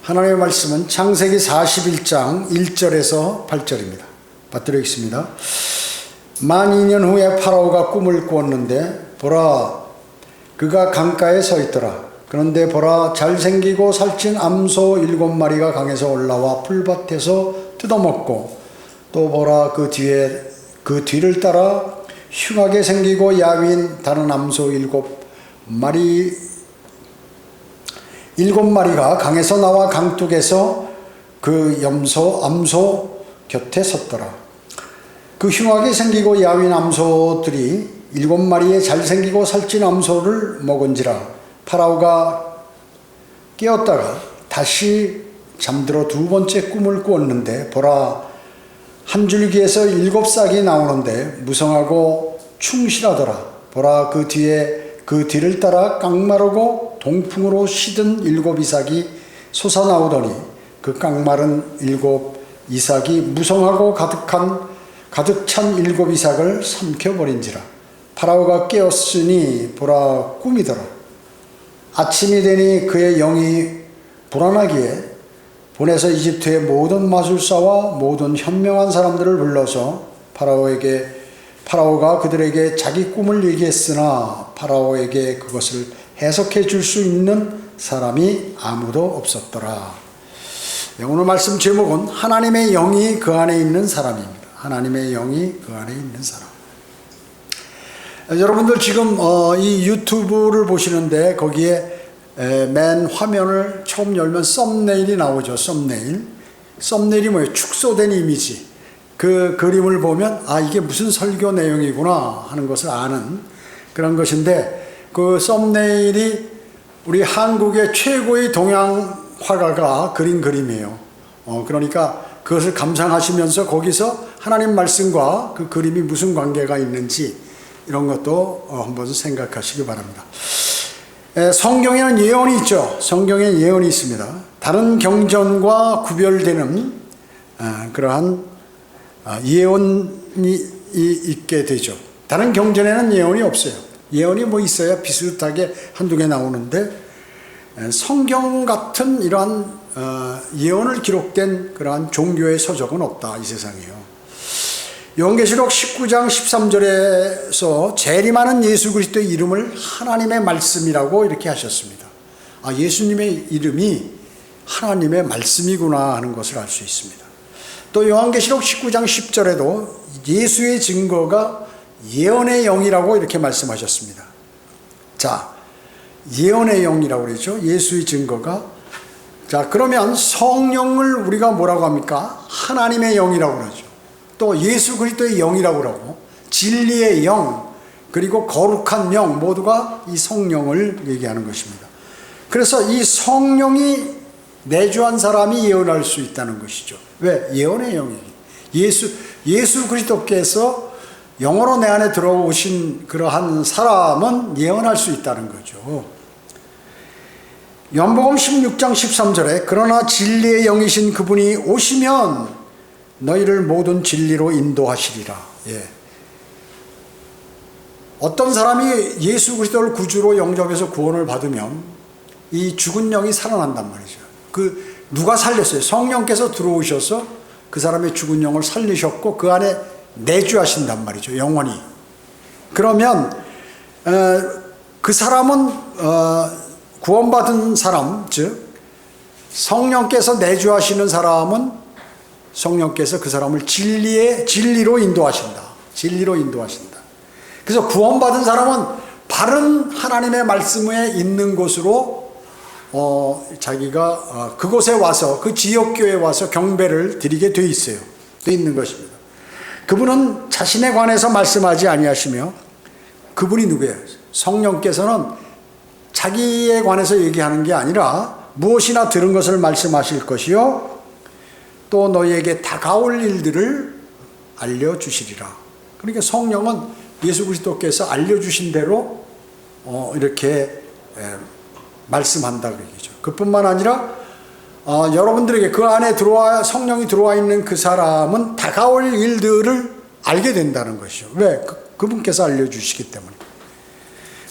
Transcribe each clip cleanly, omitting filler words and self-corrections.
하나님의 말씀은 창세기 41장 1절에서 8절입니다. 받들어 읽습니다. 만 2년 후에 파라오가 꿈을 꾸었는데 보라, 그가 강가에 서 있더라. 그런데 보라, 잘생기고 살찐 암소 7마리가 강에서 올라와 풀밭에서 뜯어먹고, 또 보라, 그 뒤를 따라 흉하게 생기고 야윈 다른 암소 7마리가 강에서 나와 강둑에서 그 암소 곁에 섰더라. 그 흉하게 생기고 야윈 암소들이 7마리의 잘생기고 살찐 암소를 먹은지라. 파라오가 깨었다가 다시 잠들어 두 번째 꿈을 꾸었는데 보라, 한 줄기에서 7싹이 나오는데 무성하고 충실하더라. 보라, 그 뒤를 따라 깡마르고 동풍으로 시든 7이삭이 솟아나오더니 그 깡마른 7이삭이 무성하고 가득 찬 7이삭을 삼켜버린지라. 파라오가 깨었으니 보라, 꿈이더라. 아침이 되니 그의 영이 불안하기에 보내서 이집트의 모든 마술사와 모든 현명한 사람들을 불러서 파라오가 그들에게 자기 꿈을 얘기했으나 파라오에게 그것을 해석해 줄 수 있는 사람이 아무도 없었더라. 오늘 말씀 제목은 하나님의 영이 그 안에 있는 사람입니다. 하나님의 영이 그 안에 있는 사람. 여러분들 지금 이 유튜브를 보시는데 거기에 맨 화면을 처음 열면 썸네일이 나오죠. 썸네일이 뭐예요? 축소된 이미지. 그 그림을 보면 이게 무슨 설교 내용이구나 하는 것을 아는 그런 것인데, 그 썸네일이 우리 한국의 최고의 동양 화가가 그린 그림이에요. 그러니까 그것을 감상하시면서 거기서 하나님 말씀과 그 그림이 무슨 관계가 있는지 이런 것도 한번 생각하시기 바랍니다. 성경에는 예언이 있죠. 성경에 예언이 있습니다. 다른 경전과 구별되는 그러한 예언이 있게 되죠. 다른 경전에는 예언이 없어요. 예언이 뭐 있어야 비슷하게 한두 개 나오는데, 성경 같은 이러한 예언을 기록된 그러한 종교의 서적은 없다, 이 세상에요. 요한계시록 19장 13절에서 재림하는 예수 그리스도의 이름을 하나님의 말씀이라고 이렇게 하셨습니다. 예수님의 이름이 하나님의 말씀이구나 하는 것을 알 수 있습니다. 또 요한계시록 19장 10절에도 예수의 증거가 예언의 영이라고 이렇게 말씀하셨습니다. 자, 예언의 영이라고 그러죠. 예수의 증거가. 자, 그러면 성령을 우리가 뭐라고 합니까? 하나님의 영이라고 그러죠. 또 예수 그리스도의 영이라고 그러고, 진리의 영, 그리고 거룩한 영, 모두가 이 성령을 얘기하는 것입니다. 그래서 이 성령이 내주한 사람이 예언할 수 있다는 것이죠. 왜? 예언의 영이. 예수 그리스도께서 영으로 내 안에 들어오신 그러한 사람은 예언할 수 있다는 거죠. 요한복음 16장 13절에 그러나 진리의 영이신 그분이 오시면 너희를 모든 진리로 인도하시리라. 어떤 사람이 예수 그리스도를 구주로 영접해서 구원을 받으면 이 죽은 영이 살아난단 말이죠. 누가 살렸어요? 성령께서 들어오셔서 그 사람의 죽은 영을 살리셨고 그 안에 내주하신단 말이죠. 영원히. 그러면 그 사람은 구원받은 사람, 즉 성령께서 내주하시는 사람은 성령께서 그 사람을 진리로 인도하신다. 진리로 인도하신다. 그래서 구원받은 사람은 바른 하나님의 말씀에 있는 곳으로 자기가 그곳에 와서, 그 지역교회에 와서 경배를 드리게 돼 있는 것입니다. 그분은 자신에 관해서 말씀하지 아니하시며, 그분이 누구예요? 성령께서는 자기에 관해서 얘기하는 게 아니라 무엇이나 들은 것을 말씀하실 것이요 또 너희에게 다가올 일들을 알려주시리라. 그러니까 성령은 예수 그리스도께서 알려주신 대로 이렇게 말씀한다 그 얘기죠. 그뿐만 아니라 여러분들에게 그 안에 성령이 들어와 있는 그 사람은 다가올 일들을 알게 된다는 것이죠. 왜? 그분께서 알려주시기 때문에.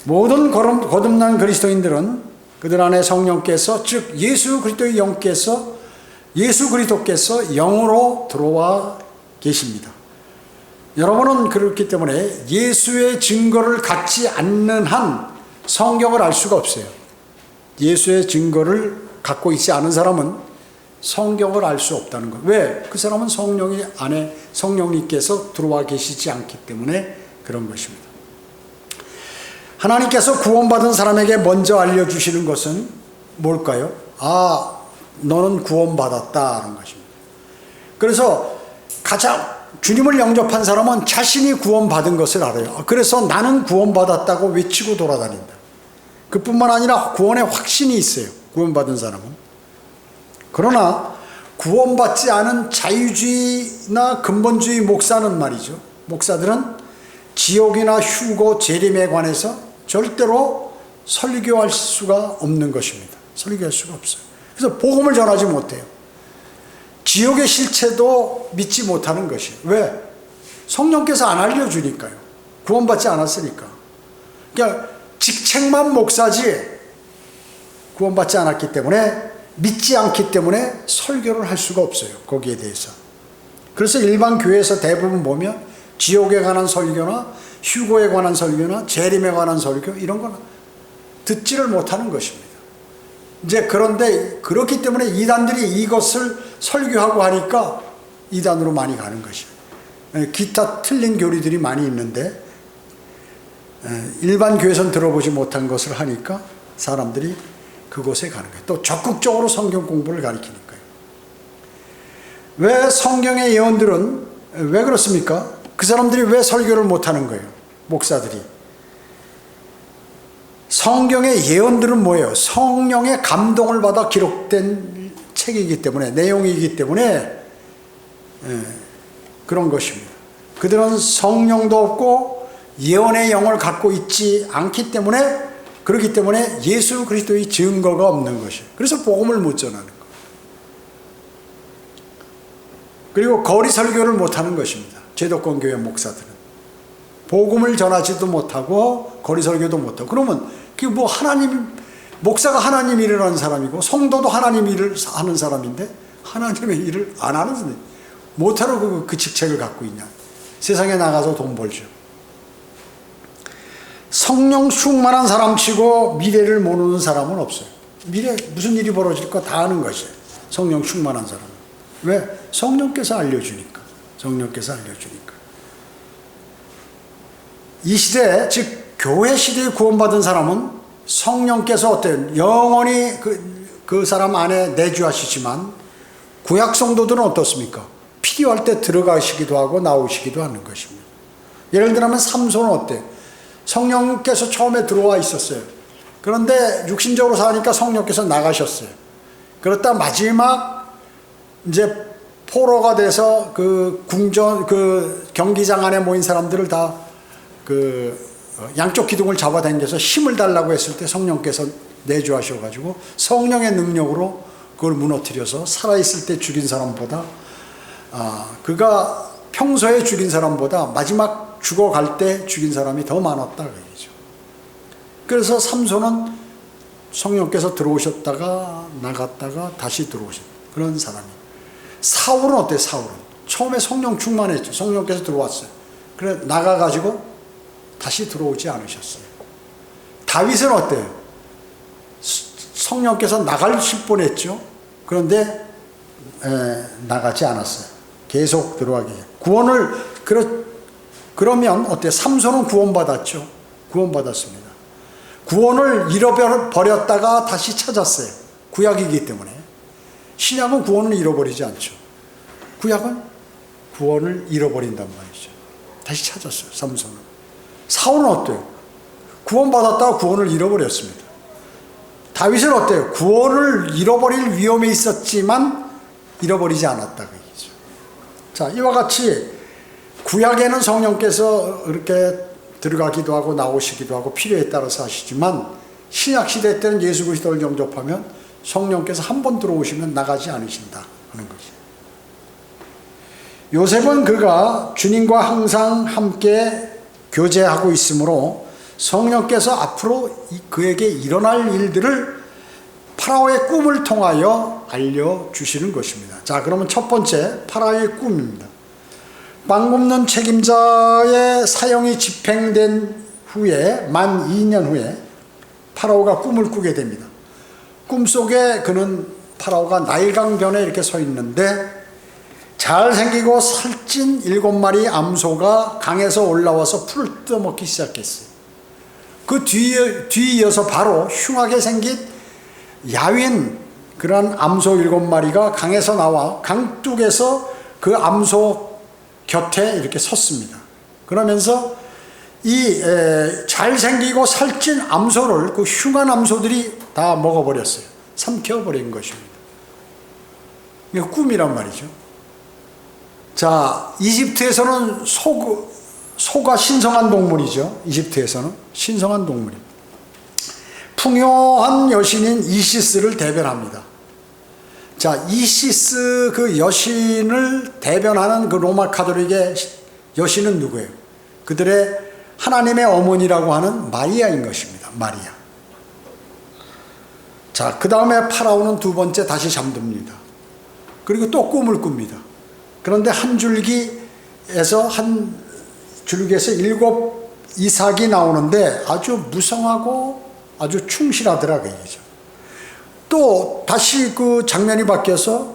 모든 거듭난 그리스도인들은 그들 안에 성령께서, 즉 예수 그리스도의 영께서, 예수 그리스도께서 영으로 들어와 계십니다. 여러분은 그렇기 때문에 예수의 증거를 갖지 않는 한 성경을 알 수가 없어요. 예수의 증거를 갖고 있지 않은 사람은 성경을 알 수 없다는 것. 왜? 그 사람은 성령이 안에, 성령님께서 들어와 계시지 않기 때문에 그런 것입니다. 하나님께서 구원받은 사람에게 먼저 알려주시는 것은 뭘까요? 아, 너는 구원받았다는 것입니다. 그래서 가장 주님을 영접한 사람은 자신이 구원받은 것을 알아요. 그래서 나는 구원받았다고 외치고 돌아다닌다. 그뿐만 아니라 구원의 확신이 있어요. 구원받은 사람은. 그러나 구원받지 않은 자유주의나 근본주의 목사는 말이죠. 목사들은 지옥이나 휴거, 재림에 관해서 절대로 설교할 수가 없는 것입니다. 설교할 수가 없어요. 그래서 복음을 전하지 못해요. 지옥의 실체도 믿지 못하는 것이에요. 왜? 성령께서 안 알려주니까요. 구원받지 않았으니까. 그러니까 직책만 목사지 구원받지 않았기 때문에, 믿지 않기 때문에 설교를 할 수가 없어요. 거기에 대해서. 그래서 일반 교회에서 대부분 보면 지옥에 관한 설교나 휴거에 관한 설교나 재림에 관한 설교 이런 건 듣지를 못하는 것입니다. 이제 그런데 그렇기 때문에 이단들이 이것을 설교하고 하니까 이단으로 많이 가는 것이에요. 기타 틀린 교리들이 많이 있는데 일반 교회에서는 들어보지 못한 것을 하니까 사람들이 그곳에 가는 거예요. 또 적극적으로 성경 공부를 가르치니까요. 왜 성경의 예언들은 왜 그렇습니까? 그 사람들이 왜 설교를 못하는 거예요? 목사들이. 성경의 예언들은 뭐예요? 성령의 감동을 받아 기록된 책이기 때문에, 내용이기 때문에 그런 것입니다. 그들은 성령도 없고 예언의 영을 갖고 있지 않기 때문에, 그렇기 때문에 예수 그리스도의 증거가 없는 것이에요. 그래서 복음을 못 전하는 거예요. 그리고 거리 설교를 못하는 것입니다. 제도권 교회 목사들은 복음을 전하지도 못하고 거리 설교도 못하고. 그러면 그게 뭐 하나님, 목사가 하나님 일을 하는 사람이고 성도도 하나님 일을 하는 사람인데 하나님의 일을 안 하는 사람, 못하러 그 직책을 갖고 있냐? 세상에 나가서 돈 벌죠. 성령 충만한 사람치고 미래를 모르는 사람은 없어요. 미래 무슨 일이 벌어질까 다 아는 것이에요. 성령 충만한 사람은. 왜? 성령께서 알려주니까. 성령께서 알려주니까. 이 시대, 즉 교회 시대에 구원받은 사람은 성령께서 어때요? 영원히 그 사람 안에 내주하시지만 구약 성도들은 어떻습니까? 필요할 때 들어가시기도 하고 나오시기도 하는 것입니다. 예를 들면 삼손은 어때요? 성령께서 처음에 들어와 있었어요. 그런데 육신적으로 사니까 성령께서 나가셨어요. 그렇다 마지막 이제 포로가 돼서 그 궁전, 그 경기장 안에 모인 사람들을 다 양쪽 기둥을 잡아당겨서 힘을 달라고 했을 때 성령께서 내주하셔가지고 성령의 능력으로 그걸 무너뜨려서 살아있을 때 죽인 사람보다, 그가 평소에 죽인 사람보다 마지막 죽어갈 때 죽인 사람이 더 많았다 그 얘기죠. 그래서 삼손은 성령께서 들어오셨다가 나갔다가 다시 들어오셨다, 그런 사람이에요. 사울은 어때요? 사울은 처음에 성령 충만했죠. 성령께서 들어왔어요. 그래 나가가지고 다시 들어오지 않으셨어요. 다윗은 어때요? 성령께서 나가실 뻔했죠. 그런데 나가지 않았어요. 계속 들어가게. 구원을 그러면 어때요? 삼손은 구원받았죠. 구원받았습니다. 구원을 잃어버렸다가 다시 찾았어요. 구약이기 때문에. 신약은 구원을 잃어버리지 않죠. 구약은 구원을 잃어버린단 말이죠. 다시 찾았어요. 삼손은. 사울은 어때요? 구원받았다가 구원을 잃어버렸습니다. 다윗은 어때요? 구원을 잃어버릴 위험에 있었지만 잃어버리지 않았다 그 얘기죠. 자, 이와 같이 구약에는 성령께서 이렇게 들어가기도 하고 나오시기도 하고 필요에 따라서 하시지만 신약 시대 때는 예수 그리스도를 영접하면 성령께서 한 번 들어오시면 나가지 않으신다 하는 것이죠. 요셉은 그가 주님과 항상 함께 교제하고 있으므로 성령께서 앞으로 그에게 일어날 일들을 파라오의 꿈을 통하여 알려주시는 것입니다. 자, 그러면 첫 번째 파라오의 꿈입니다. 빵 굽는 책임자의 사형이 집행된 후에 만 2년 후에 파라오가 꿈을 꾸게 됩니다. 꿈속에 그는 파라오가 나일강변에 이렇게 서 있는데 잘생기고 살찐 7마리 암소가 강에서 올라와서 풀을 뜯어먹기 시작했어요. 그 뒤에 이어서 바로 흉하게 생긴 야윈 그런 암소 7마리가 강에서 나와 강둑에서 그 암소 곁에 이렇게 섰습니다. 그러면서 이 잘생기고 살찐 암소를 그 흉한 암소들이 다 먹어버렸어요. 삼켜버린 것입니다. 이게 꿈이란 말이죠. 자, 이집트에서는 소가 신성한 동물이죠. 이집트에서는 신성한 동물입니다. 풍요한 여신인 이시스를 대변합니다. 자, 이시스 그 여신을 대변하는 그 로마 가톨릭의 여신은 누구예요? 그들의 하나님의 어머니라고 하는 마리아인 것입니다. 마리아. 자, 그 다음에 파라오는 두 번째 다시 잠듭니다. 그리고 또 꿈을 꿉니다. 그런데 한 줄기에서 7 이삭이 나오는데 아주 무성하고 아주 충실하더라고요. 또 다시 그 장면이 바뀌어서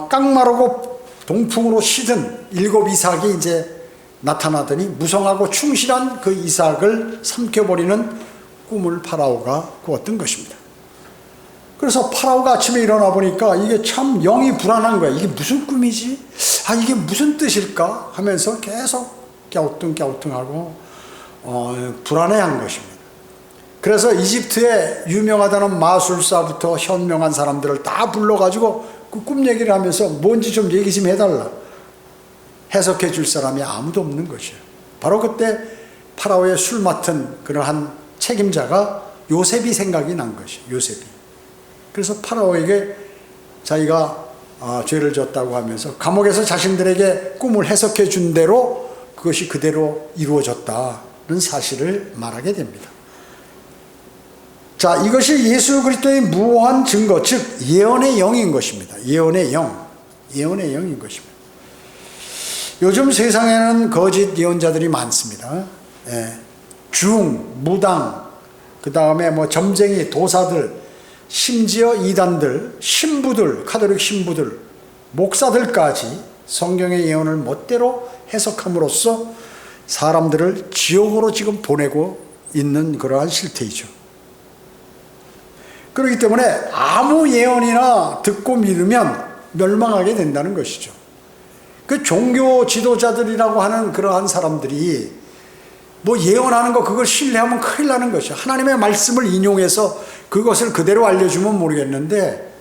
깡마르고 동풍으로 시든 7 이삭이 이제 나타나더니 무성하고 충실한 그 이삭을 삼켜버리는 꿈을 파라오가 꾸었던 것입니다. 그래서 파라오가 아침에 일어나 보니까 이게 참 영이 불안한 거야. 이게 무슨 꿈이지? 아, 이게 무슨 뜻일까? 하면서 계속 갸우뚱갸우뚱하고 불안해한 것입니다. 그래서 이집트에 유명하다는 마술사부터 현명한 사람들을 다 불러가지고 그 꿈 얘기를 하면서 뭔지 좀 얘기 좀 해달라. 해석해 줄 사람이 아무도 없는 것이에요. 바로 그때 파라오의 술 맡은 그러한 책임자가 요셉이 생각이 난 것이에요. 요셉이. 그래서 파라오에게 자기가 죄를 졌다고 하면서 감옥에서 자신들에게 꿈을 해석해 준 대로 그것이 그대로 이루어졌다는 사실을 말하게 됩니다. 자, 이것이 예수 그리스도의 무한 증거, 즉 예언의 영인 것입니다. 예언의 영, 예언의 영인 것입니다. 요즘 세상에는 거짓 예언자들이 많습니다. 중, 무당, 그 다음에 점쟁이, 도사들, 심지어 이단들, 신부들, 가톨릭 신부들, 목사들까지 성경의 예언을 멋대로 해석함으로써 사람들을 지옥으로 지금 보내고 있는 그러한 실태이죠. 그렇기 때문에 아무 예언이나 듣고 믿으면 멸망하게 된다는 것이죠. 그 종교 지도자들이라고 하는 그러한 사람들이 예언하는 거 그걸 신뢰하면 큰일 나는 것이죠. 하나님의 말씀을 인용해서 그것을 그대로 알려주면 모르겠는데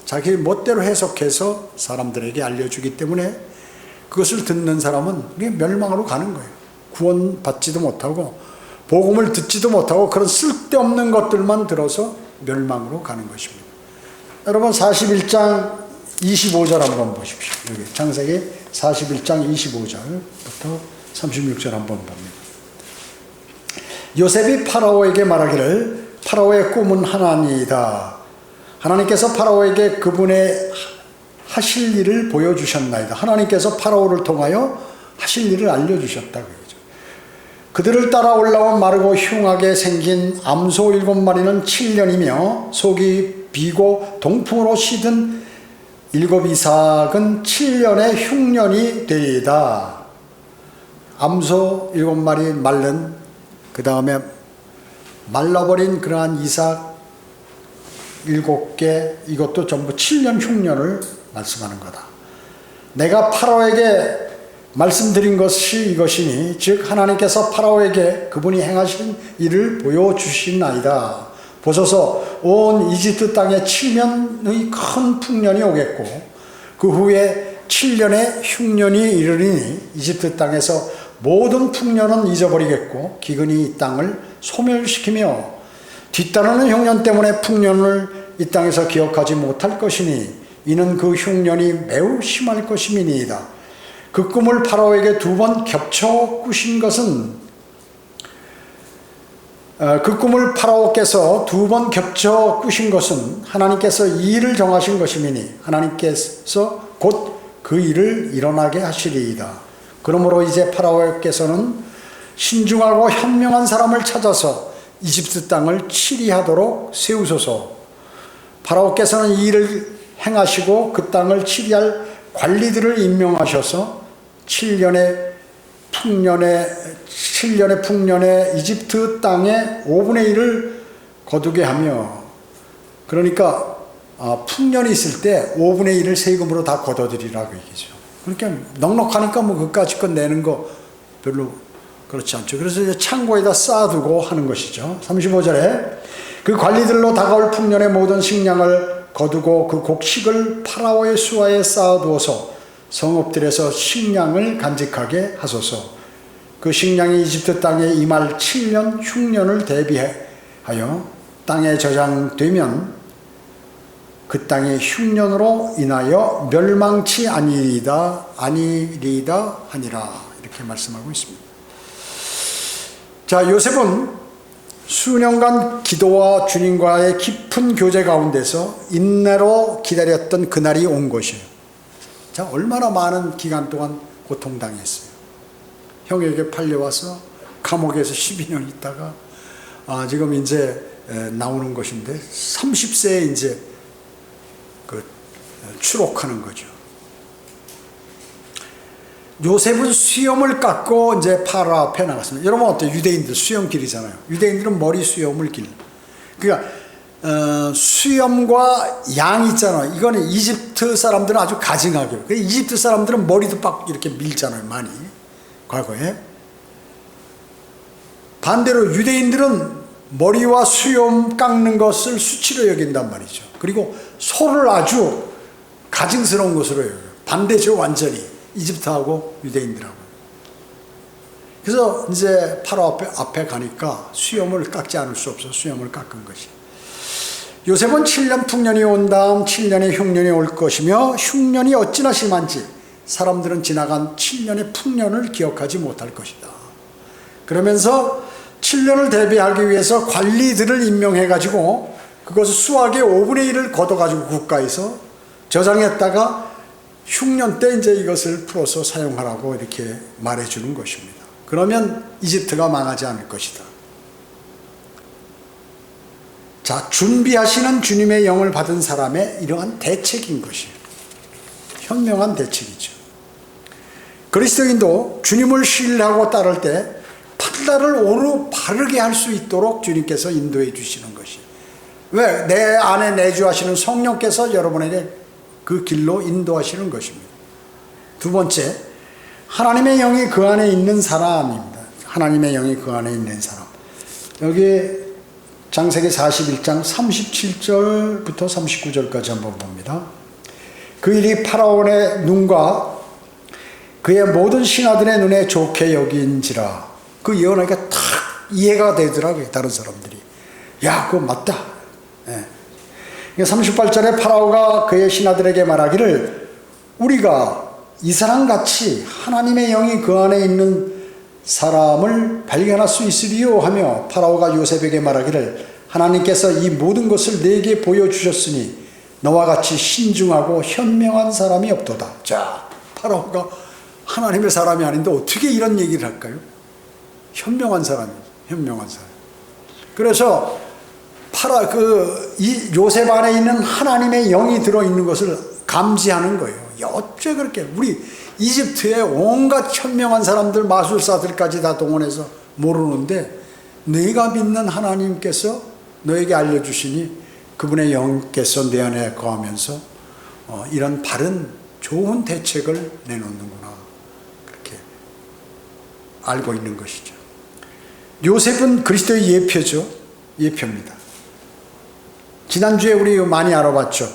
자기 멋대로 해석해서 사람들에게 알려주기 때문에 그것을 듣는 사람은 멸망으로 가는 거예요. 구원받지도 못하고 복음을 듣지도 못하고 그런 쓸데없는 것들만 들어서 멸망으로 가는 것입니다. 여러분 41장 25절 한번 보십시오. 여기 창세기 41장 25절부터 36절 한번 봅니다. 요셉이 파라오에게 말하기를 파라오의 꿈은 하나니이다. 하나님께서 파라오에게 그분의 하실 일을 보여주셨나이다. 하나님께서 파라오를 통하여 하실 일을 알려주셨다. 그들을 따라 올라온 마르고 흉하게 생긴 암소 7마리는 7년이며 속이 비고 동풍으로 시든 7 이삭은 7년의 흉년이 되리이다. 암소 7마리 말른 그 다음에 말라버린 그러한 이삭 7개 이것도 전부 7년 흉년을 말씀하는 거다. 내가 파라오에게 말씀드린 것이 이것이니 즉 하나님께서 파라오에게 그분이 행하신 일을 보여주시나이다. 보소서 온 이집트 땅에 7년의 큰 풍년이 오겠고 그 후에 7년의 흉년이 이르리니 이집트 땅에서 모든 풍년은 잊어버리겠고 기근이 이 땅을 소멸시키며 뒤따르는 흉년 때문에 풍년을 이 땅에서 기억하지 못할 것이니 이는 그 흉년이 매우 심할 것임이니이다. 그 꿈을 파라오에게 2번 겹쳐 꾸신 것은 그 꿈을 파라오께서 2번 겹쳐 꾸신 것은 하나님께서 이 일을 정하신 것이미니 하나님께서 곧 그 일을 일어나게 하시리이다. 그러므로 이제 파라오께서는 신중하고 현명한 사람을 찾아서 이집트 땅을 치리하도록 세우소서. 파라오께서는 이 일을 행하시고 그 땅을 치리할 관리들을 임명하셔서 7년의 풍년에 이집트 땅의 5분의 1을 거두게 하며, 그러니까 풍년이 있을 때 5분의 1을 세금으로 다 걷어들이라고 얘기죠. 그러니까 넉넉하니까 뭐 그까짓 것 내는 거 별로 그렇지 않죠. 그래서 이제 창고에다 쌓아두고 하는 것이죠. 35절에 그 관리들로 다가올 풍년의 모든 식량을 거두고 그 곡식을 파라오의 수하에 쌓아두어서 성읍들에서 식량을 간직하게 하소서. 그 식량이 이집트 땅에 임할 7년 흉년을 대비하여 땅에 저장되면 그 땅의 흉년으로 인하여 멸망치 아니리이다 하니라. 이렇게 말씀하고 있습니다. 자, 요셉은 수년간 기도와 주님과의 깊은 교제 가운데서 인내로 기다렸던 그날이 온 것이에요. 자, 얼마나 많은 기간 동안 고통당했어요. 형에게 팔려와서 감옥에서 12년 있다가 지금 이제 나오는 것인데 30세에 이제 추록하는 거죠. 요셉은 수염을 깎고 이제 파라 앞에 나갔습니다. 여러분 어때요? 유대인들 수염길이잖아요. 유대인들은 머리 수염을 길. 그러니까 수염과 양 있잖아요. 이거는 이집트 사람들은 아주 가증하게. 이집트 사람들은 머리도 막 이렇게 밀잖아요. 많이. 과거에. 반대로 유대인들은 머리와 수염 깎는 것을 수치로 여긴단 말이죠. 그리고 소를 아주 가증스러운 것으로 여겨요. 반대죠, 완전히. 이집트하고 유대인들하고. 그래서 이제 파라오 앞에 가니까 수염을 깎지 않을 수 없어 수염을 깎은 것이. 요셉은 7년 풍년이 온 다음 7년의 흉년이 올 것이며 흉년이 어찌나 심한지 사람들은 지나간 7년의 풍년을 기억하지 못할 것이다. 그러면서 7년을 대비하기 위해서 관리들을 임명해가지고 그것을 수확의 5분의 1을 걷어가지고 국가에서 저장했다가 흉년 때 이제 이것을 풀어서 사용하라고 이렇게 말해주는 것입니다. 그러면 이집트가 망하지 않을 것이다. 자, 준비하시는 주님의 영을 받은 사람의 이러한 대책인 것이에요. 현명한 대책이죠. 그리스도인도 주님을 신뢰하고 따를 때 판단을 옳고 바르게 할 수 있도록 주님께서 인도해 주시는 것이에요. 왜? 내 안에 내주하시는 성령께서 여러분에게 그 길로 인도하시는 것입니다. 두 번째, 하나님의 영이 그 안에 있는 사람입니다. 하나님의 영이 그 안에 있는 사람. 여기 창세기 41장 37절부터 39절까지 한번 봅니다. 그 일이 파라온의 눈과 그의 모든 신하들의 눈에 좋게 여긴지라. 그 예언하니까 탁 이해가 되더라고요. 다른 사람들이. 야, 그거 맞다. 네. 38절에 파라오가 그의 신하들에게 말하기를 우리가 이 사람같이 하나님의 영이 그 안에 있는 사람을 발견할 수 있으리요 하며 파라오가 요셉에게 말하기를 하나님께서 이 모든 것을 내게 보여주셨으니 너와 같이 신중하고 현명한 사람이 없도다. 자, 파라오가 하나님의 사람이 아닌데 어떻게 이런 얘기를 할까요? 현명한 사람이에요. 현명한 사람. 그래서 이 요셉 안에 있는 하나님의 영이 들어있는 것을 감지하는 거예요. 어째 그렇게 우리 이집트의 온갖 현명한 사람들, 마술사들까지 다 동원해서 모르는데 내가 믿는 하나님께서 너에게 알려주시니 그분의 영께서 내 안에 거하면서 이런 바른 좋은 대책을 내놓는구나. 그렇게 알고 있는 것이죠. 요셉은 그리스도의 예표죠. 예표입니다. 지난주에 우리 많이 알아봤죠.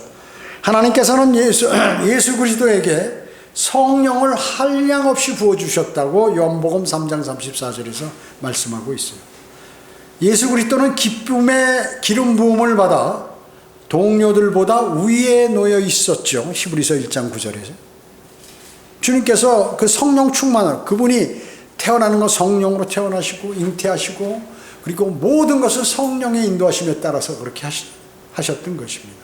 하나님께서는 예수 그리스도에게 성령을 한량없이 부어주셨다고 요한복음 3장 34절에서 말씀하고 있어요. 예수 그리스도는 기쁨의 기름 부음을 받아 동료들보다 위에 놓여 있었죠. 히브리서 1장 9절에서. 주님께서 그 성령 충만을, 그분이 태어나는 건 성령으로 태어나시고 잉태하시고 그리고 모든 것을 성령의 인도하심에 따라서 그렇게 하셨던 것입니다.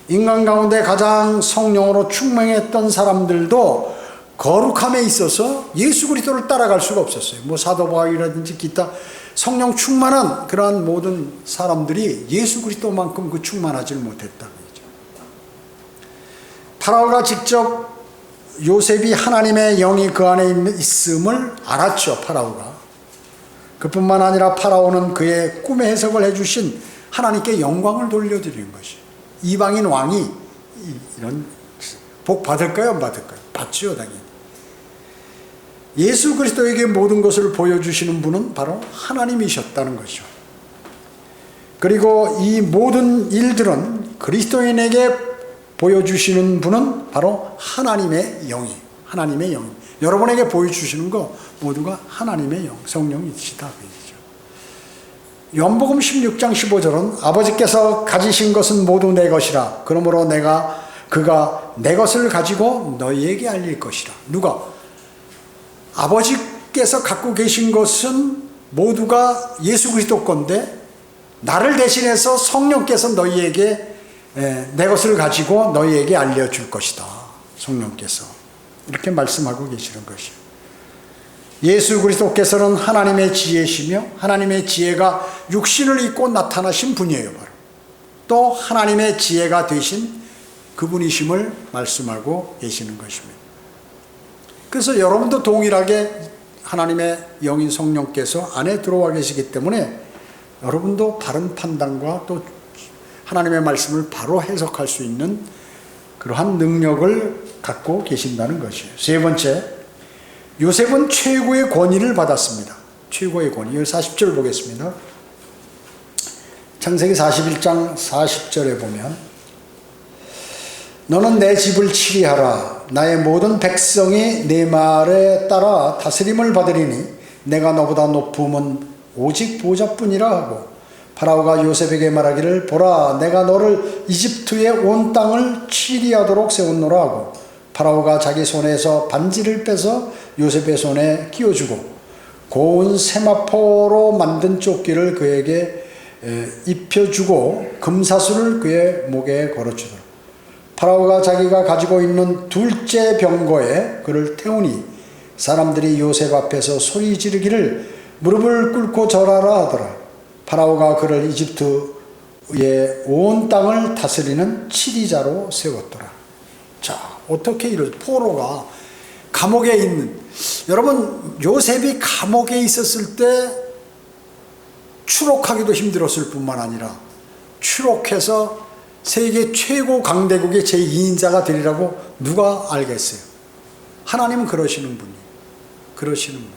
인간 가운데 가장 성령으로 충만했던 사람들도 거룩함에 있어서 예수 그리스도를 따라갈 수가 없었어요. 뭐 사도 바울이라든지 기타 성령 충만한 그러한 모든 사람들이 예수 그리스도만큼 그 충만하지 못했다는 거죠. 파라오가 직접 요셉이 하나님의 영이 그 안에 있음을 알았죠. 파라오가. 그뿐만 아니라 파라오는 그의 꿈의 해석을 해주신 하나님께 영광을 돌려드리는 것이에요. 이방인 왕이 이런 복 받을까요? 안 받을까요? 받죠, 당연히. 예수 그리스도에게 모든 것을 보여주시는 분은 바로 하나님이셨다는 것이죠. 그리고 이 모든 일들은 그리스도인에게 보여주시는 분은 바로 하나님의 영이에요. 하나님의 영. 여러분에게 보여주시는 거 모두가 하나님의 영, 성령이시다. 요한복음 16장 15절은 아버지께서 가지신 것은 모두 내 것이라. 그러므로 그가 내 것을 가지고 너희에게 알릴 것이라. 누가? 아버지께서 갖고 계신 것은 모두가 예수 그리스도 건데 나를 대신해서 성령께서 너희에게 내 것을 가지고 너희에게 알려줄 것이다. 성령께서 이렇게 말씀하고 계시는 것이에요. 예수 그리스도께서는 하나님의 지혜시며 하나님의 지혜가 육신을 입고 나타나신 분이에요. 바로. 또 하나님의 지혜가 되신 그분이심을 말씀하고 계시는 것입니다. 그래서 여러분도 동일하게 하나님의 영인 성령께서 안에 들어와 계시기 때문에 여러분도 바른 판단과 또 하나님의 말씀을 바로 해석할 수 있는 그러한 능력을 갖고 계신다는 것이에요. 세 번째, 요셉은 최고의 권위를 받았습니다. 최고의 권위. 40절 보겠습니다. 창세기 41장 40절에 보면 너는 내 집을 치리하라. 나의 모든 백성이 내 말에 따라 다스림을 받으리니 내가 너보다 높음은 오직 보좌뿐이라 하고 파라오가 요셉에게 말하기를 보라 내가 너를 이집트의 온 땅을 치리하도록 세웠노라 하고 파라오가 자기 손에서 반지를 빼서 요셉의 손에 끼워주고 고운 세마포로 만든 조끼를 그에게 입혀주고 금사슬을 그의 목에 걸어주더라. 파라오가 자기가 가지고 있는 둘째 병거에 그를 태우니 사람들이 요셉 앞에서 소리 지르기를 무릎을 꿇고 절하라 하더라. 파라오가 그를 이집트의 온 땅을 다스리는 치리자로 세웠더라. 자, 어떻게 이럴 포로가 감옥에 있는 여러분 요셉이 감옥에 있었을 때 추록하기도 힘들었을 뿐만 아니라 추록해서 세계 최고 강대국의 제2인자가 되리라고 누가 알겠어요? 하나님은 그러시는 분이에요. 그러시는 분.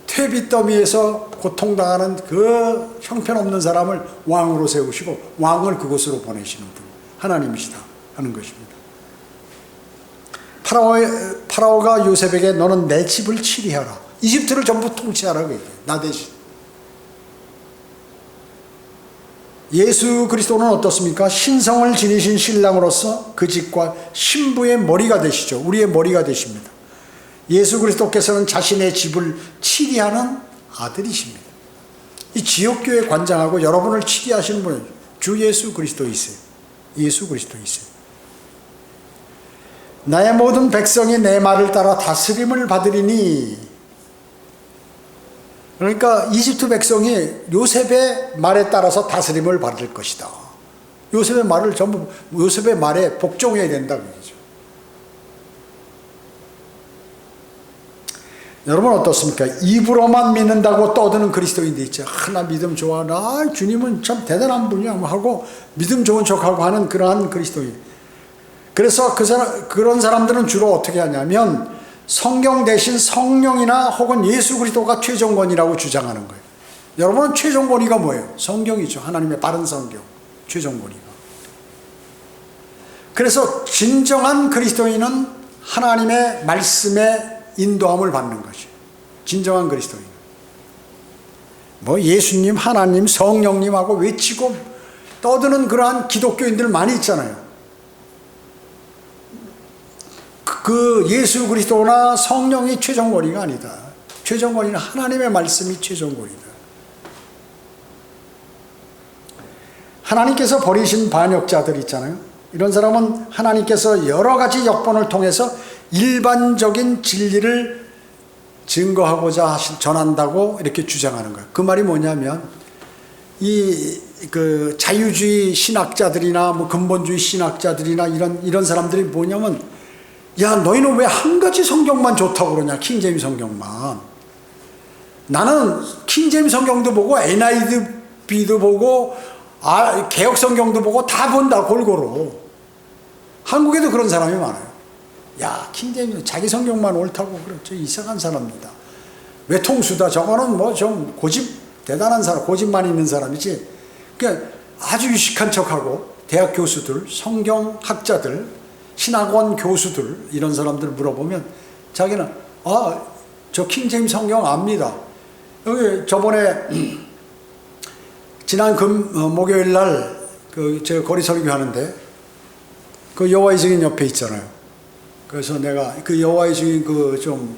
퇴비더미에서 고통당하는 그 형편없는 사람을 왕으로 세우시고 왕을 그곳으로 보내시는 분. 하나님이시다 하는 것입니다. 파라오가 요셉에게 너는 내 집을 치리하라. 이집트를 전부 통치하라고 얘기해요. 나 대신. 예수 그리스도는 어떻습니까? 신성을 지니신 신랑으로서 그 집과 신부의 머리가 되시죠. 우리의 머리가 되십니다. 예수 그리스도께서는 자신의 집을 치리하는 아들이십니다. 이 지역교회 관장하고 여러분을 치리하시는 분은 주 예수 그리스도이세요. 예수 그리스도이세요. 나의 모든 백성이 내 말을 따라 다스림을 받으리니 그러니까 이집트 백성이 요셉의 말에 따라서 다스림을 받을 것이다. 요셉의 말을 전부 요셉의 말에 복종해야 된다고 얘기죠. 여러분 어떻습니까? 입으로만 믿는다고 떠드는 그리스도인들 있죠. 나 믿음 좋아. 나 주님은 참 대단한 분이야 하고 믿음 좋은 척하고 하는 그러한 그리스도인. 그래서 그런 사람들은 주로 어떻게 하냐면 성경 대신 성령이나 혹은 예수 그리스도가 최종권이라고 주장하는 거예요. 여러분은 최종권위가 뭐예요? 성경이죠. 하나님의 바른 성경. 최종권위가. 그래서 진정한 그리스도인은 하나님의 말씀에 인도함을 받는 것이에요. 진정한 그리스도인. 뭐 예수님, 하나님, 성령님하고 외치고 떠드는 그러한 기독교인들 많이 있잖아요. 그 예수 그리스도나 성령이 최종권위가 아니다. 최종 권위는 하나님의 말씀이 최종 권위다. 하나님께서 버리신 반역자들 있잖아요. 이런 사람은 하나님께서 여러 가지 역번을 통해서 일반적인 진리를 증거하고자 전한다고 이렇게 주장하는 거예요. 그 말이 뭐냐면 그 자유주의 신학자들이나 뭐 근본주의 신학자들이나 이런 사람들이 뭐냐면, 야, 너희는 왜 한 가지 성경만 좋다고 그러냐, 킹제임스 성경만. 나는 킹제임스 성경도 보고 NIV도 보고 개혁 성경도 보고 다 본다, 골고루. 한국에도 그런 사람이 많아요. 야, 킹제임스 자기 성경만 옳다고 그렇죠. 이상한 사람입니다. 외통수다. 저거는 뭐 좀 대단한 사람, 고집만 있는 사람이지. 그러니까 아주 유식한 척하고 대학 교수들, 성경학자들, 신학원 교수들 이런 사람들 물어보면 자기는 저 킹제임스 성경 압니다. 여기 저번에 지난 목요일 날 제가 거리 설교하는데 그 여호와의 증인 옆에 있잖아요. 그래서 내가 그 여호와의 증인 좀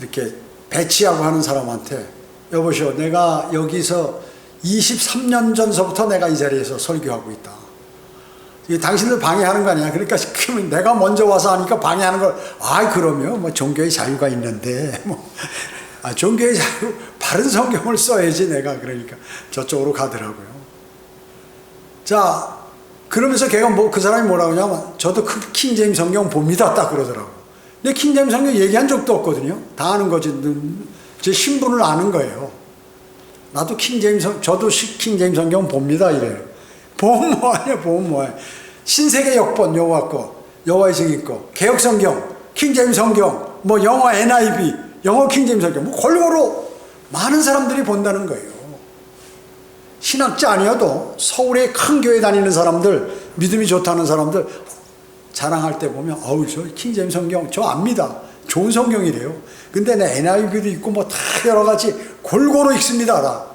이렇게 배치하고 하는 사람한테, 여보시오, 내가 여기서 23년 전서부터 내가 이 자리에서 설교하고 있다. 이게 당신들 방해하는 거 아니야? 그러니까 그러면 내가 먼저 와서 하니까 방해하는 걸, 그러면 뭐 종교의 자유가 있는데 종교의 자유, 바른 성경을 써야지 내가. 그러니까 저쪽으로 가더라고요. 자, 그러면서 걔가 그 사람이 뭐라고 하냐면, 저도 킹제임스 성경 봅니다, 딱 그러더라고요. 근데 킹제임스 성경 얘기한 적도 없거든요. 다 아는 거지. 제 신분을 아는 거예요. 나도 저도 킹제임스 성경 봅니다, 이래요. 보면 뭐하냐, 보면 뭐해. 신세계 역번 여호와 거, 여호와의 증인 거, 개혁 성경, 킹제임스 성경, 뭐 영어 NIV, 영어 킹제임스 성경, 뭐 골고루 많은 사람들이 본다는 거예요. 신학자 아니어도 서울에 큰 교회 다니는 사람들, 믿음이 좋다는 사람들 자랑할 때 보면, 저 킹제임스 성경 저 압니다. 좋은 성경이래요. 근데 내 NIV도 있고 뭐 다 여러 가지 골고루 읽습니다. 다.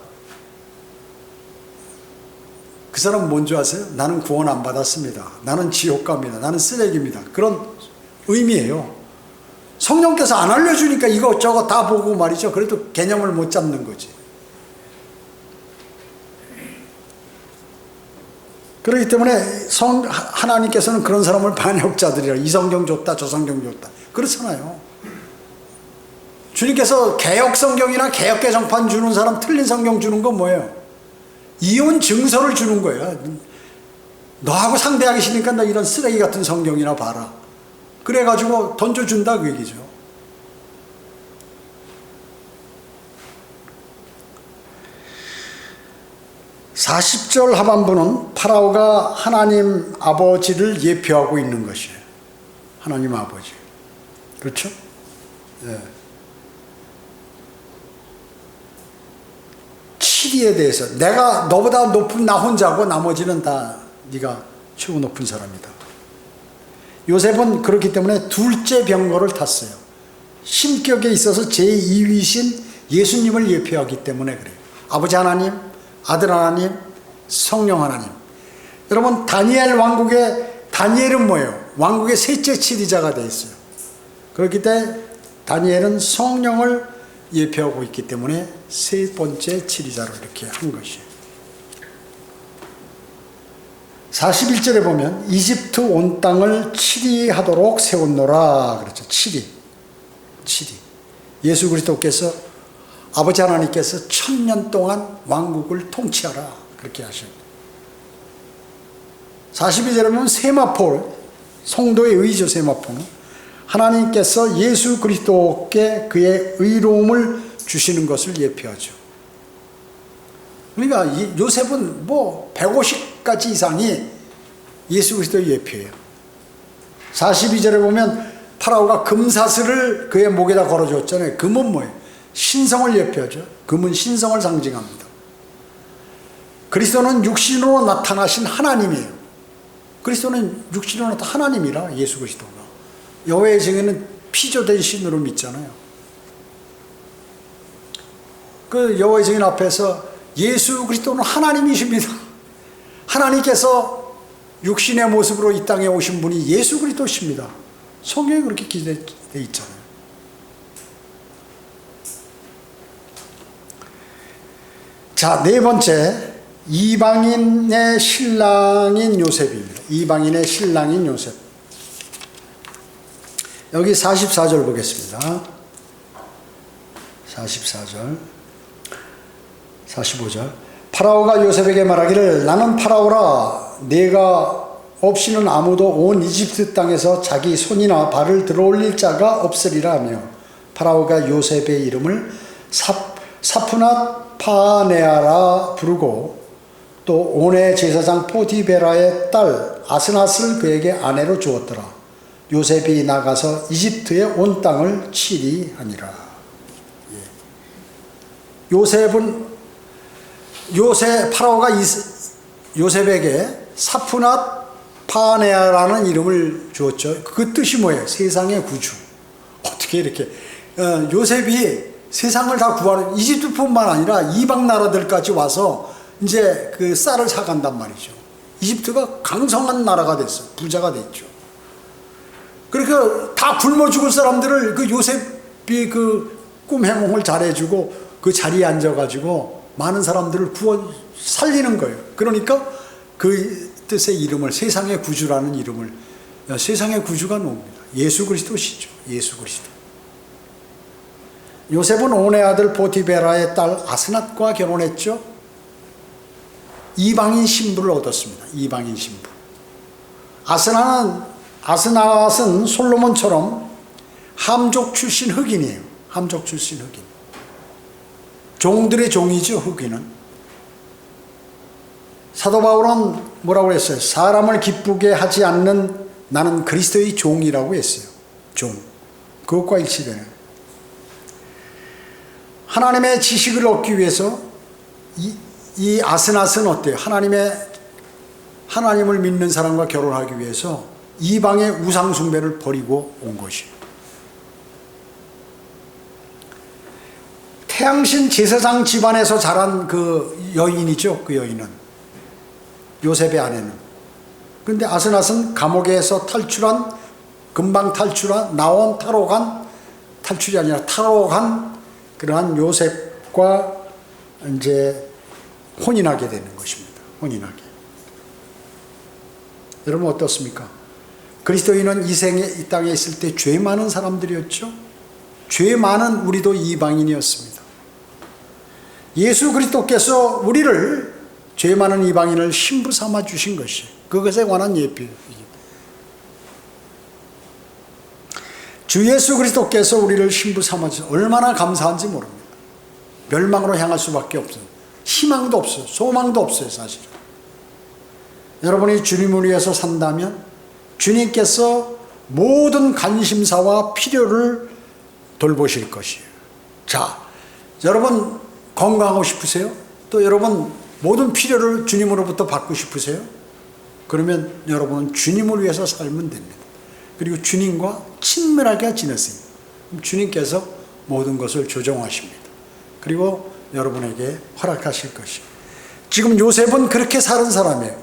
그 사람은 뭔지 아세요? 나는 구원 안 받았습니다. 나는 지옥 갑니다. 나는 쓰레기입니다. 그런 의미예요. 성령께서 안 알려주니까 이것저것 다 보고 말이죠. 그래도 개념을 못 잡는 거지. 그렇기 때문에 하나님께서는 그런 사람을 반역자들이라, 이 성경 좋다, 저 성경 좋다, 그렇잖아요. 주님께서 개혁 성경이나 개혁 개정판 주는 사람, 틀린 성경 주는 건 뭐예요? 이혼 증서를 주는 거예요. 너하고 상대하기 싫으니까 너 이런 쓰레기 같은 성경이나 봐라. 그래가지고 던져준다, 그 얘기죠. (40절) 하반부는 파라오가 하나님 아버지를 예표하고 있는 것이에요. 하나님 아버지. 그렇죠? 네. 치리에 대해서, 내가 너보다 높은 나 혼자고 나머지는 다 네가 최고 높은 사람이다. 요셉은 그렇기 때문에 둘째 병거를 탔어요. 심격에 있어서 제2위신 예수님을 예표하기 때문에 그래요. 아버지 하나님, 아들 하나님, 성령 하나님. 여러분, 다니엘 다니엘은 뭐예요? 왕국의 셋째 치리자가 되어 있어요. 그렇기 때문에 다니엘은 성령을 예표하고 있기 때문에 세 번째 치리자로 이렇게 한 것이에요. 41절에 보면 이집트 온 땅을 치리하도록 세웠노라 그렇죠. 치리. 예수 그리스도께서, 아버지 하나님께서 1000년 동안 왕국을 통치하라 그렇게 하십니다. 42절에 보면 세마포, 성도의 의죠. 세마포는 하나님께서 예수 그리스도께 그의 의로움을 주시는 것을 예표하죠. 그러니까 요셉은 뭐 150가지 이상이 예수 그리스도의 예표예요. 42절에 보면 파라오가 금사슬을 그의 목에다 걸어줬잖아요. 금은 뭐예요? 신성을 예표하죠. 금은 신성을 상징합니다. 그리스도는 육신으로 나타나신 하나님이에요. 그리스도는 육신으로 나타난 하나님이라, 예수 그리스도가. 여호와의 증인은 피조된 신으로 믿잖아요. 그 여호와의 증인 앞에서 예수 그리스도는 하나님이십니다. 하나님께서 육신의 모습으로 이 땅에 오신 분이 예수 그리스도십니다. 성경에 그렇게 기재되어 있잖아요. 자, 네 번째, 이방인의 신랑인 요셉입니다. 이방인의 신랑인 요셉. 여기 44절 보겠습니다. 44절, 45절. 파라오가 요셉에게 말하기를 나는 파라오라 내가 없이는 아무도 온 이집트 땅에서 자기 손이나 발을 들어올릴 자가 없으리라 하며 파라오가 요셉의 이름을 사프낫 파네아라 부르고 또 온의 제사장 포티베라의 딸 아스낫을 그에게 아내로 주었더라. 요셉이 나가서 이집트의 온 땅을 치리하니라. 파라오가 요셉에게 사프낫 파네아라는 이름을 주었죠. 그 뜻이 뭐예요? 세상의 구주. 어떻게 이렇게 요셉이 세상을 다 구하는, 이집트뿐만 아니라 이방 나라들까지 와서 이제 그 쌀을 사간단 말이죠. 이집트가 강성한 나라가 됐어요. 부자가 됐죠. 그러니까 다 굶어 죽을 사람들을 그 요셉이 그 꿈 해몽을 잘해주고 그 자리에 앉아가지고 많은 사람들을 구워 살리는 거예요. 그러니까 그 뜻의 이름을, 세상의 구주라는 이름을, 세상의 구주가 누굽니까? 예수 그리스도시죠. 예수 그리스도. 요셉은 온의 아들 포티베라의 딸 아스낫과 결혼했죠. 이방인 신부를 얻었습니다. 이방인 신부. 아스낫은 솔로몬처럼 함족 출신 흑인이에요. 함족 출신 흑인. 종들의 종이죠, 흑인은. 사도 바울은 뭐라고 했어요? 사람을 기쁘게 하지 않는 나는 그리스도의 종이라고 했어요. 종. 그것과 일치되는. 하나님의 지식을 얻기 위해서 이 아스낫은 어때요? 하나님을 믿는 사람과 결혼하기 위해서 이방의 우상 숭배를 버리고 온 것이에요. 태양신 제사장 집안에서 자란 그 여인이죠. 그 여인은 요셉의 아내는. 그런데 아스낫은 감옥에서 금방 나온 타로 간, 탈출이 아니라 타로 간 그러한 요셉과 이제 혼인하게 되는 것입니다. 혼인하게. 여러분 어떻습니까? 그리스도인은 이 땅에 있을 때 죄 많은 사람들이었죠. 죄 많은 우리도 이방인이었습니다. 예수 그리스도께서 우리를 죄 많은 이방인을 신부 삼아 주신 것이 그것에 관한 예표입니다. 주 예수 그리스도께서 우리를 신부 삼아 주셔서 얼마나 감사한지 모릅니다. 멸망으로 향할 수밖에 없어요. 희망도 없어요. 소망도 없어요, 사실은. 여러분이 주님을 위해서 산다면 주님께서 모든 관심사와 필요를 돌보실 것이에요. 자, 여러분 건강하고 싶으세요? 또 여러분 모든 필요를 주님으로부터 받고 싶으세요? 그러면 여러분은 주님을 위해서 살면 됩니다. 그리고 주님과 친밀하게 지내세요. 주님께서 모든 것을 조정하십니다. 그리고 여러분에게 허락하실 것이에요. 지금 요셉은 그렇게 사는 사람이에요.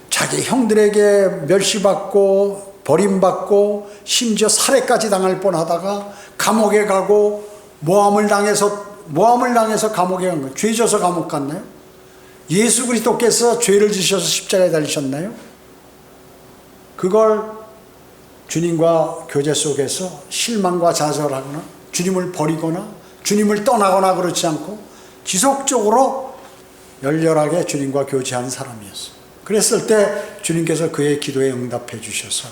자기 형들에게 멸시받고 버림받고 심지어 살해까지 당할 뻔하다가 감옥에 가고 모함을 당해서 감옥에 간 거예요. 죄 져서 감옥 갔나요? 예수 그리스도께서 죄를 지셔서 십자가에 달리셨나요? 그걸 주님과 교제 속에서 실망과 좌절하거나 주님을 버리거나 주님을 떠나거나 그렇지 않고 지속적으로 열렬하게 주님과 교제하는 사람이었어요. 그랬을 때 주님께서 그의 기도에 응답해 주셔서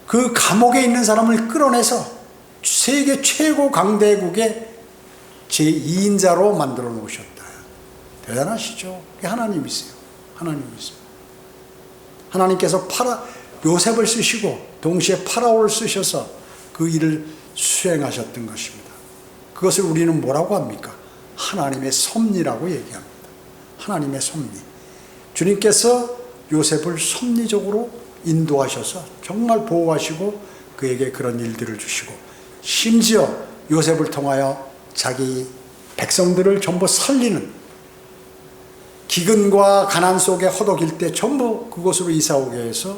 그 감옥에 있는 사람을 끌어내서 세계 최고 강대국의 제2인자로 만들어 놓으셨다. 대단하시죠? 그게 하나님이세요. 하나님이세요. 하나님께서 요셉을 쓰시고 동시에 파라오를 쓰셔서 그 일을 수행하셨던 것입니다. 그것을 우리는 뭐라고 합니까? 하나님의 섭리라고 얘기합니다. 하나님의 섭리. 주님께서 요셉을 섭리적으로 인도하셔서 정말 보호하시고 그에게 그런 일들을 주시고 심지어 요셉을 통하여 자기 백성들을 전부 살리는, 기근과 가난 속에 허덕일 때 전부 그곳으로 이사오게 해서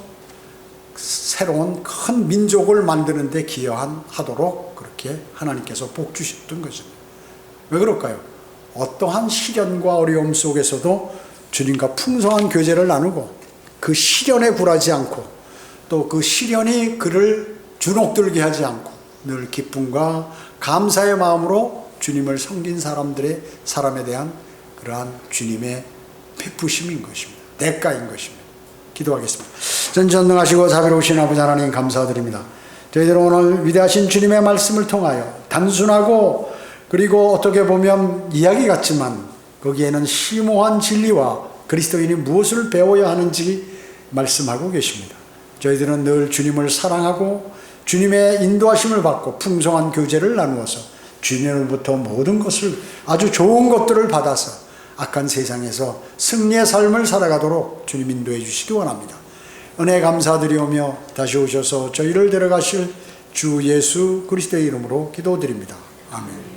새로운 큰 민족을 만드는 데 기여하도록 그렇게 하나님께서 복 주셨던 것입니다. 왜 그럴까요? 어떠한 시련과 어려움 속에서도 주님과 풍성한 교제를 나누고 그 시련에 굴하지 않고 또 그 시련이 그를 주눅들게 하지 않고 늘 기쁨과 감사의 마음으로 주님을 섬긴 사람에 대한 그러한 주님의 베푸심인 것입니다. 대가인 것입니다. 기도하겠습니다. 전전능하시고 자비로우신 아버지 하나님 감사드립니다. 저희들은 오늘 위대하신 주님의 말씀을 통하여 단순하고 그리고 어떻게 보면 이야기 같지만 거기에는 심오한 진리와 그리스도인이 무엇을 배워야 하는지 말씀하고 계십니다. 저희들은 늘 주님을 사랑하고 주님의 인도하심을 받고 풍성한 교제를 나누어서 주님으로부터 모든 것을 아주 좋은 것들을 받아서 악한 세상에서 승리의 삶을 살아가도록 주님 인도해 주시기 원합니다. 은혜 감사드리오며 다시 오셔서 저희를 데려가실 주 예수 그리스도의 이름으로 기도드립니다. 아멘.